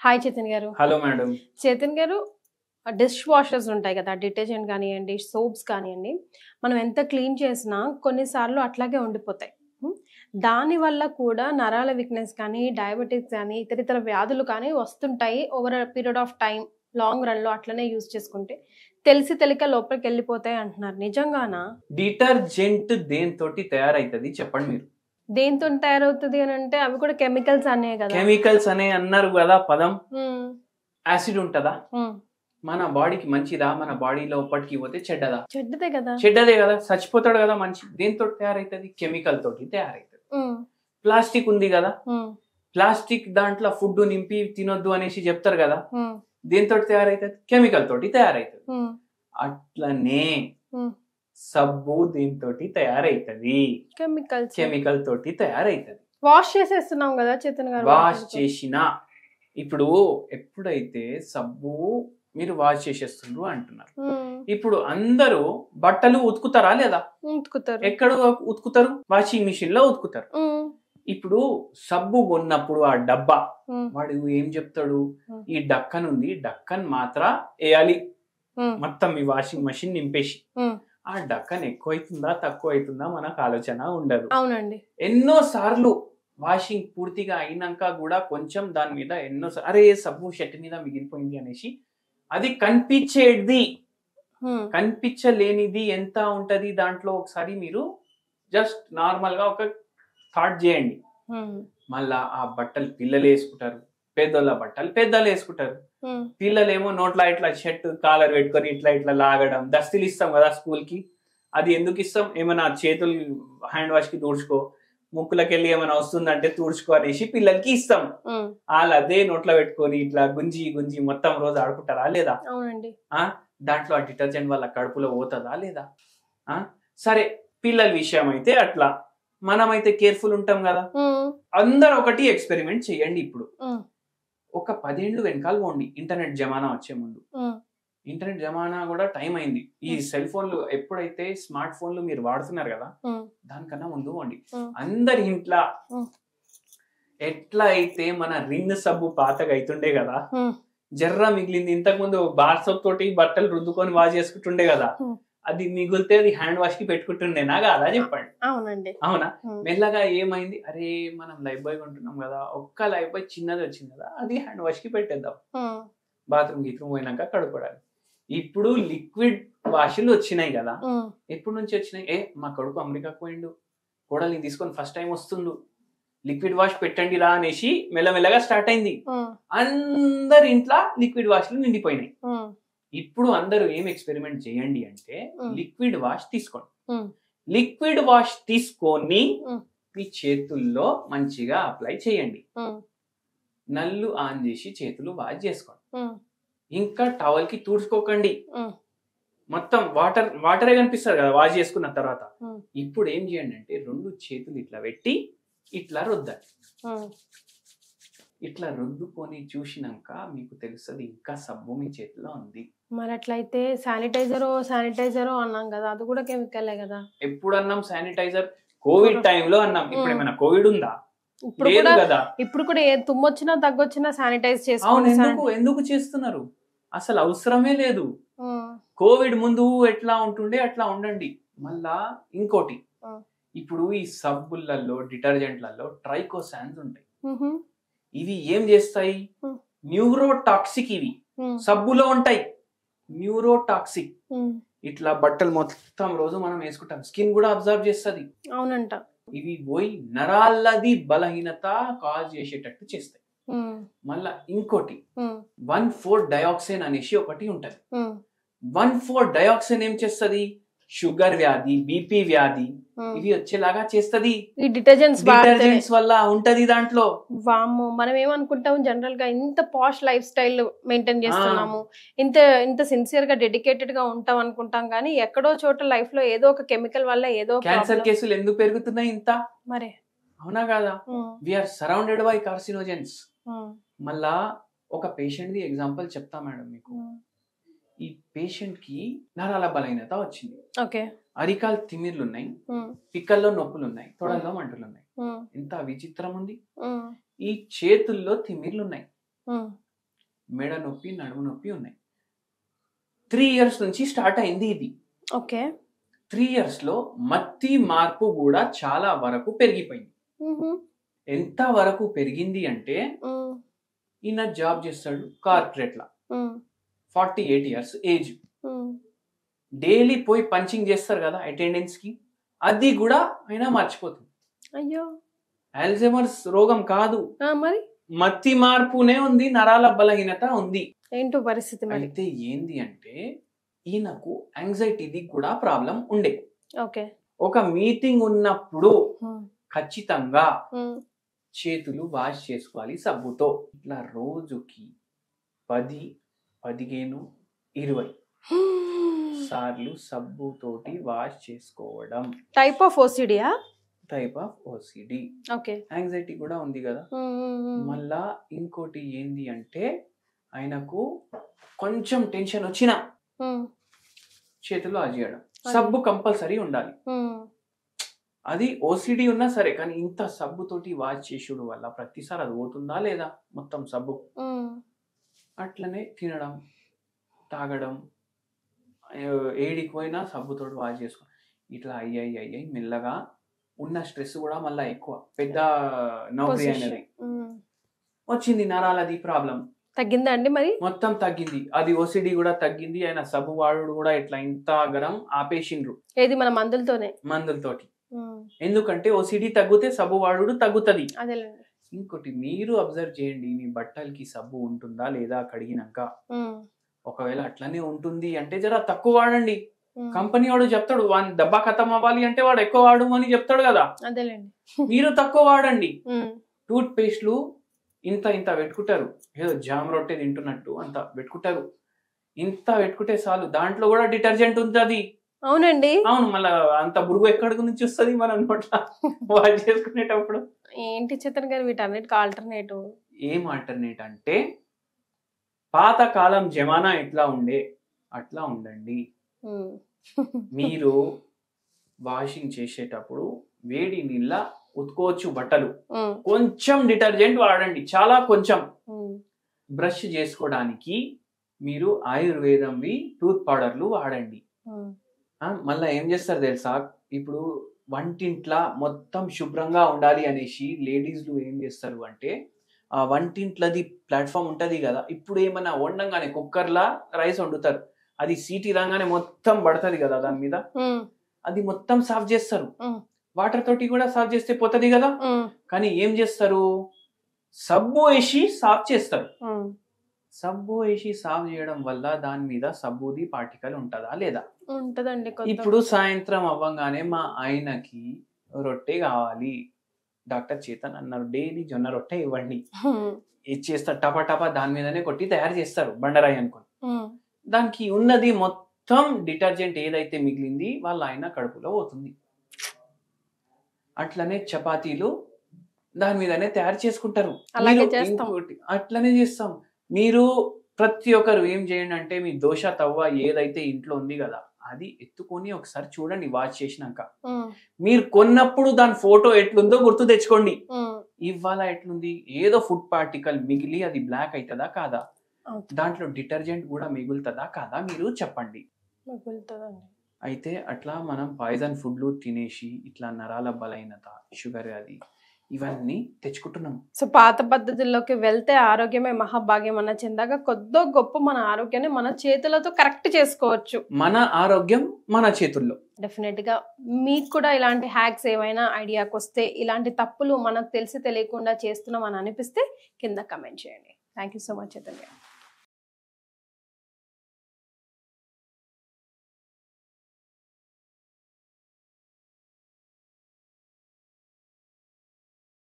Hi Chetan గారు. Hello madam. Chetan గారు, dish washers ఉంటాయి కదా! డిటర్జెంట్ కానియండి, సోప్స్ కానియండి, మనం ఎంత క్లీన్ చేసినా కొన్నిసార్లు అట్లాగే ఉండిపోతాయి. హ్మ్. దానివల్ల కూడా నరాల వీక్‌నెస్ కానీ, డయాబెటిస్ కానీ, ఇతరితర వ్యాధులు కానీ వస్తుంటాయి. Over a period of time long రన్‌లో అట్లనే యూజ్ చేసుకుంటే. తెలిసి తెలియక లోపలికెళ్ళిపోతాయి అంటున్నారు. నిజంగానా? డిటర్జెంట్ దేనితోటి తయారైతది చెప్పండి మీరు? దేనితోని తయారవుతది అనంటే అవి కూడా కెమికల్స్ అనే కదా! కెమికల్స్ అనే అన్నారు కదా పదం. హ్మ్. యాసిడ్ ఉంటదా? హ్మ్. మన బాడీకి మంచిదా? మన బాడీ లోపటికి పోతే చెడ్డదా? చెడ్డదే కదా! చెడ్డదే కదా, చచ్చిపోతాడు కదా మనిషి. దేనితోటి తయారైతది? కెమికల్ తోటి తయారైతది. హ్మ్. ప్లాస్టిక్ ఉంది కదా, హ్మ్. ప్లాస్టిక్ దాంట్లో ఫుడ్ నింపి తినొద్దు అనేసి చెప్తారు కదా, హ్మ్. దేనితోటి తయారైతది? కెమికల్ తోటి తయారైతది. హ్మ్. అట్లనే హ్మ్. సబ్బు దీంతోటి తయారైతది, కెమికల్స్. కెమికల్ తోటి తయారైతది. వాష్ చేసేస్తున్నాం గదా చేతన్ గారు వాష్ వాటర్‌తో. చేసిన ఇప్పుడు ఎప్పుడైతే సబ్బు మీరు వాష్ చేసేస్తుండ్రు అంటున్నారు, హ్మ్. ఇప్పుడు అందరూ బట్టలు ఉతుకుతారా లేదా? ఉతుకుతారు. ఎక్కడ ఉతుకుతారు? వాషింగ్ మిషన్ లో ఉతుకుతారు. హ్మ్. ఇప్పుడు సబ్బు కొన్నప్పుడు ఆ డబ్బా హ్మ్. వాడు ఏం చెప్తాడు? హ్మ్. ఈ డక్కన్ ఉంది, డక్కన్ మాత్ర వేయాలి హ్మ్. మొత్తం మీ వాషింగ్ మెషిన్ నింపేసి. హ్మ్. ఆ డక్కన్ ఎక్కువ అవుతుందా తక్కువ అవుతుందా మనకు ఆలోచన ఉండదు. అవునండి. ఎన్నో సార్లు వాషింగ్ పూర్తిగా అయినాక కూడా కొంచెం దాని మీద అరే సబ్బు షర్ట్ మీద మిగిలిపోయింది అనేసి అది కనిపించేది. హ్మ్. కనిపించలేనిది ఎంత ఉంటది దాంట్లో ఒకసారి మీరు జస్ట్ నార్మల్ గా ఒక థాట్ చేయండి. హ్మ్. మళ్ళా ఆ బట్టలు పిల్లలు వేసుకుంటారు, పెద్దోళ్ళ బట్టలు పెద్దలు వేసుకుంటారు. హ్మ్. పిల్లలేమో నోట్ల ఇట్లా షర్ట్ కాలర్ పెట్టుకొని ఇట్లా ఇట్లా లాగడం. దస్తులు ఇస్తాం కదా స్కూల్ కి, అది ఎందుకు ఇస్తాం? ఏమైనా చేతులు హ్యాండ్ వాష్ కి తుడుచుకో, ముక్కులకెళ్ళి ఏమైనా వస్తుందంటే తుడుచుకో అనేసి పిల్లలకి ఇస్తాం. హ్మ్. వాళ్ళు అదే నోట్లో పెట్టుకొని ఇట్లా గుంజి గుంజి మొత్తం రోజు ఆడుకుంటారా లేదా? అవునండి. ఆ దాంట్లో ఆ డిటర్జెంట్ వల్ల కడుపులో పోతుందా లేదా? ఆ సరే, పిల్లల విషయం అయితే అట్లా, మనమైతే కేర్ఫుల్ ఉంటాం కదా. హ్మ్. అందరు ఒకటి ఎక్స్పెరిమెంట్ చేయండి. ఇప్పుడు హ్మ్. ఒక 10 ఏళ్ళు వెనకాల పోండి, ఇంటర్నెట్ జమానా వచ్చే ముందు. హ్మ్. ఇంటర్నెట్ జమానా కూడా టైం అయింది. ఈ హ్మ్. సెల్ ఫోన్లు ఎప్పుడైతే స్మార్ట్ ఫోన్లు మీరు వాడుతున్నారు కదా, హ్మ్. దానికన్నా ముందు పోండి. హ్మ్. అందరి ఇంట్లో హ్మ్. ఎట్లా అయితే మన రిన్ సబ్బు పాతగా అవుతుండే కదా, హ్మ్. జర్ర మిగిలింది. ఇంతకు ముందు బార్ సోప్ తోటి బట్టలు రుద్దుకొని వాష్ చేసుకుంటుండే కదా, హ్మ్. అది మిగిలితే అది హ్యాండ్ వాష్ కి పెట్టుకుంటుండేనా కాదా చెప్పండి? అవునండి. అవునా? హ్మ్. మెల్లగా ఏమైంది? అరే మనం లైఫ్ బాయ్ కొంటున్నాం కదా, ఒక్క లైఫ్ బాయ్ చిన్నది వచ్చింది కదా, అది హ్యాండ్ వాష్ కి పెట్టేద్దాం, హ్మ్. బాత్రూమ్ గీత్రూమ్ పోయినాక కడుక్కోవడానికి. ఇప్పుడు లిక్విడ్ వాష్లు వచ్చినాయి కదా. హ్మ్. ఎప్పటి నుంచి వచ్చినాయి? మా కొడుకు అమెరికాకు పోయిండు, కోడల్ని తీసుకొని ఫస్ట్ టైం వస్తుండు, లిక్విడ్ వాష్ పెట్టండి రా అనేసి మెల్లమెల్లగా స్టార్ట్ అయింది. హ్మ్. అందరి ఇంట్లో లిక్విడ్ వాష్లు నిండిపోయినాయి. హ్మ్. ఇప్పుడు అందరూ ఏం ఎక్స్పెరిమెంట్ చేయండి అంటే హ్మ్. లిక్విడ్ వాష్ తీసుకోండి. హ్మ్. లిక్విడ్ వాష్ తీసుకొని హ్మ్. మీ చేతుల్లో మంచిగా అప్లై చేయండి. హ్మ్. నల్లు ఆన్ చేసి చేతులు వాష్ చేసుకోండి. హ్మ్. ఇంకా టవల్ కి తుడుచుకోకండి. హ్మ్. మొత్తం వాటరే కనిపిస్తుంది కదా వాష్ చేసుకున్న తర్వాత. హ్మ్. ఇప్పుడు ఏం చేయండి అంటే 2 చేతులు ఇట్లా పెట్టి ఇట్లా రుద్దండి. హ్మ్. ఇట్లా రుద్దుకొని చూసినాక మీకు తెలుస్తుంది ఇంకా సబ్బు మీ చేతిలో ఉంది. మరి అట్లయితే శానిటైజరో అన్నాం గదా! అది కూడా కెమికలే గదా! ఎప్పుడు అన్నాం శానిటైజర్? కోవిడ్ టైంలో అన్నాం. ఇప్పుడు ఏమైనా కోవిడ్ ఉందా? ఇప్పుడు లేదు కూడా కదా. ఇప్పుడు కూడా ఏ తుమ్మొచ్చినా దగ్గొచ్చినా శానిటైజ్ అవును, చేసుకోండి. ఎందుకు చేస్తున్నారు? అసలు అవసరమే లేదు. హ్మ్. కోవిడ్ ముందు ఎట్లా ఉంటుండే అట్లా ఉండండి. మళ్ళా ఇంకోటి, హ్మ్. ఇప్పుడు ఈ సబ్బులలో డిటర్జెంట్లలో ట్రైకోసాన్స్ ఉంటాయి. హుహు. ఇవి ఏం చేస్తాయి? హ్మ్. న్యూరోటాక్సిక్. ఇవి హ్మ్. సబ్బులో ఉంటాయి, న్యూరోటాక్సిక్. హ్మ్. ఇట్లా బట్టలు మొత్తం రోజు మనం వేసుకుంటాం, స్కిన్ కూడా అబ్జర్వ్ చేస్తుంది. అవునంట. ఇవి పోయి నరాలది బలహీనత కాజ్ చేసేటట్టు చేస్తాయి. హ్మ్. మళ్ళా ఇంకోటి హ్మ్. 1,4-డయాక్సైన్ అనేసి ఒకటి ఉంటది. హ్మ్. 1,4-డయాక్సైన్ ఏం చేస్తుంది? షుగర్ వ్యాధి, బీపీ వ్యాధి హ్మ్. ఇవి వచ్చేలాగా చేస్తుంది. ఈ డిటర్జెంట్స్ వాడితేనే. డిటర్జెంట్స్ వల్ల ఉంటది దాంట్లో. వామ్మో! మనం ఏమనుకుంటాం జనరల్‌గా ఇంత పాష్ లైఫ్ స్టైల్ మెయింటైన్ చేస్తున్నాము. ఇంత ఇంత సిన్సియర్‌గా డెడికేటెడ్‌గా ఉంటాం అనుకుంటాం గానీ, ఎక్కడో చోట లైఫ్‌లో ఏదో ఒక కెమికల్ వల్ల ఏదో క్యాన్సర్ ప్రాబ్లమ్. కేసులు ఎందుకు పెరుగుతున్నాయి ఇంత? మరి. అవునా కాదా? Hmm. We are surrounded by carcinogens. Hmm. మళ్ళా ఒక పేషెంట్ ది ఎగ్జాంపుల్ చెప్తా మేడం మీకు. హ్మ్. ఈ పేషెంట్ కి నరాల బలహీనత వచ్చింది, ఓకే. అరికాలు తిమ్మిర్లు ఉన్నాయి, హ్మ్. పిక్కల్లో నొప్పులు ఉన్నాయి, తొడల్లో మంటలు ఉన్నాయి. హ్మ్. ఎంత విచిత్రం ఉంది. హ్మ్. ఈ చేతుల్లో తిమ్మిర్లు ఉన్నాయి, హ్మ్. మెడ నొప్పి, నడుము నొప్పి ఉన్నాయి. 3 years నుంచి స్టార్ట్ అయింది ఇది. ఓకే. 3 years లో మత్తి మార్పు కూడా చాలా వరకు పెరిగిపోయింది. ఎంత వరకు పెరిగింది అంటే ఈయన జాబ్ చేస్తాడు corporate law, 48 years age. Daily పోయి పంచింగ్ చేస్తారు కదా అటెండెన్స్ కి, అది కూడా ఆయన మర్చిపోతుంది. అయ్యో, అల్జైమర్స్ రోగం కాదు, మరి మత్తి మార్పునే ఉంది, నరాల బలహీనత ఉంది. ఏంటో పరిస్థితి మరి. అయితే ఏంది అంటే ఈయనకు యాంగ్జైటీది కూడా ప్రాబ్లం ఉండే. ఓకే. ఒక మీటింగ్ ఉన్నప్పుడు ఖచ్చితంగా చేతులు వాష్ చేసుకోవాలి సబ్బుతో. ఇట్లా రోజుకి 10, 15, 20 సార్లు సబ్బుతోటి వాష్ చేసుకోవడం. టైప్ ఆఫ్ ఓసిడియా? Type of OCD. Okay. Anxiety కూడా ఉంది కదా. మళ్ళా ఇంకోటి ఏంది అంటే ఆయనకు కొంచెం టెన్షన్ వచ్చినా చేతులు వాష్ చేయడం, సబ్బు కంపల్సరీ ఉండాలి. అది ఓసిడి ఉన్నా సరే, కానీ ఇంత సబ్బుతోటి వాష్ చేసుడు వల్ల ప్రతిసారి అది పోతుందా లేదా మొత్తం సబ్బు. అట్లనే తినడం, తాగడం, ఏడికి పోయినా సబ్బుతోటి వాష్ చేసుకో, ఇట్లా అయ్యాయి మెల్లగా ఉన్న స్ట్రెస్ కూడా మళ్ళీ ఎక్కువ, పెద్ద నౌకరీ అనేది వచ్చింది. నరాలది ప్రాబ్లం తగ్గిందా అండి మరి? మొత్తం తగ్గింది. అది ఓసిడి కూడా తగ్గింది. ఆయన సబ్బు వాడు కూడా ఇట్లా ఇంత గరం ఆపేసిండ్రు. ఏది మన మందులతోటి. ఎందుకంటే ఓసిడి తగ్గితే సబ్బు వాడు తగ్గుతుంది. ఇంకోటి మీరు అబ్జర్వ్ చేయండి, మీ బట్టలకి సబ్బు ఉంటుందా లేదా కడిగినాక. ఒకవేళ అట్లనే ఉంటుంది అంటే జర తక్కువ వాడండి. కంపెనీ వాడు చెప్తాడు వాడి డబ్బా ఖతం అవ్వాలి అంటే వాడు ఎక్కువ వాడు అని చెప్తాడు కదా, మీరు తక్కువ వాడండి. టూత్ పేస్ట్లు ఇంత ఇంత పెట్టుకుంటారు, ఏదో జామ్ రొట్టె తింటున్నట్టు అంత పెట్టుకుంటారు. ఇంత పెట్టుకుంటే చాలు, దాంట్లో కూడా డిటర్జెంట్ ఉంటుంది. అవునండి, అవును. మళ్ళీ అంత బురుగు ఎక్కడి నుంచి వస్తుంది మనం నోట్లా వాష్ చేసుకునేటప్పుడు. ఏంటి చేతన్ గారు వీటన్నిటికి ఆల్టర్నేటివ్? ఏం ఆల్టర్నేట్ అంటే పాతకాలం జమానా ఎట్లా ఉండే అట్లా ఉండండి. మీరు వాషింగ్ చేసేటప్పుడు వేడి నీళ్ళ ఉతుకోవచ్చు బట్టలు, కొంచెం డిటర్జెంట్ వాడండి, చాలా కొంచెం. బ్రష్ చేసుకోవడానికి మీరు ఆయుర్వేదంవి టూత్ పౌడర్లు వాడండి. మళ్ళా ఏం చేస్తారు తెలుసా, ఇప్పుడు వంటింట్లా మొత్తం శుభ్రంగా ఉండాలి అనేసి లేడీస్లు ఏం చేస్తారు అంటే, ఆ వంటింట్లది ప్లాట్ఫామ్ ఉంటది కదా, ఇప్పుడు ఏమన్నా వండంగానే కుక్కర్లా రైస్ వండుతారు, అది సీటీ రాగానే మొత్తం పడుతుంది కదా దాని మీద, అది మొత్తం సాఫ్ చేస్తారు. వాటర్ తోటి కూడా సాఫ్ చేస్తే పోతుంది కదా, కానీ ఏం చేస్తారు, సబ్బు వేసి సాఫ్ చేస్తారు. సబ్బు వేసి సాఫ్ చేయడం వల్ల దాని మీద సబ్బుది పార్టికల్ ఉంటుందా లేదా? ఉంటదండి. ఇప్పుడు సాయంత్రం అవ్వగానే మా ఆయనకి రొట్టె కావాలి, డాక్టర్ చేతన్ అన్నారు డైలీ జొన్న రొట్టె ఇవ్వండి, ఇచ్చేస్తారు. టపా టపా దాని మీదనే కొట్టి తయారు చేస్తారు బండరాయి అనుకోని. దానికి ఉన్నది మొత్తం డిటర్జెంట్ ఏదైతే మిగిలింది వాళ్ళ ఆయన కడుపులో పోతుంది. అట్లనే చపాతీలు దాని మీదనే తయారు చేసుకుంటారు. అట్లనే చేస్తాం. మీరు ప్రతి ఒక్కరు ఏం చేయండి అంటే, మీ దోశ తవ్వ ఏదైతే ఇంట్లో ఉంది కదా అది ఎత్తుకొని ఒకసారి చూడండి వాష్ చేసినాక. మీరు కొన్నప్పుడు దాని ఫోటో ఎట్లుందో గుర్తు తెచ్చుకోండి. ఇవాళ ఎట్లుంది, ఏదో ఫుడ్ పార్టికల్ మిగిలి అది బ్లాక్ అవుతుందా కాదా, దాంట్లో డిటర్జెంట్ కూడా మిగులుతుందా కాదా, మీరు చెప్పండి. అయితే అట్లా మనం పాయిజన్ ఫుడ్లు తినేసి ఇట్లా నరాల బలహీనత, షుగర్ అది ఇవన్నీ తెచ్చుకుంటున్నాం. సో పాత పద్ధతుల్లోకి వెళ్తే ఆరోగ్యమే మహాభాగ్యం అన్న చెందాక కొద్దో గొప్ప మన ఆరోగ్యాన్ని మన చేతులతో కరెక్ట్ చేసుకోవచ్చు. మన ఆరోగ్యం మన చేతుల్లో. డెఫినెట్ గా మీకు కూడా ఇలాంటి హ్యాక్స్ ఏమైనా ఐడియాకి వస్తే, ఇలాంటి తప్పులు మనకు తెలిసి తెలియకుండా చేస్తున్నాం అని అనిపిస్తే కింద కమెంట్ చేయండి. Thank you so much Chaitanya.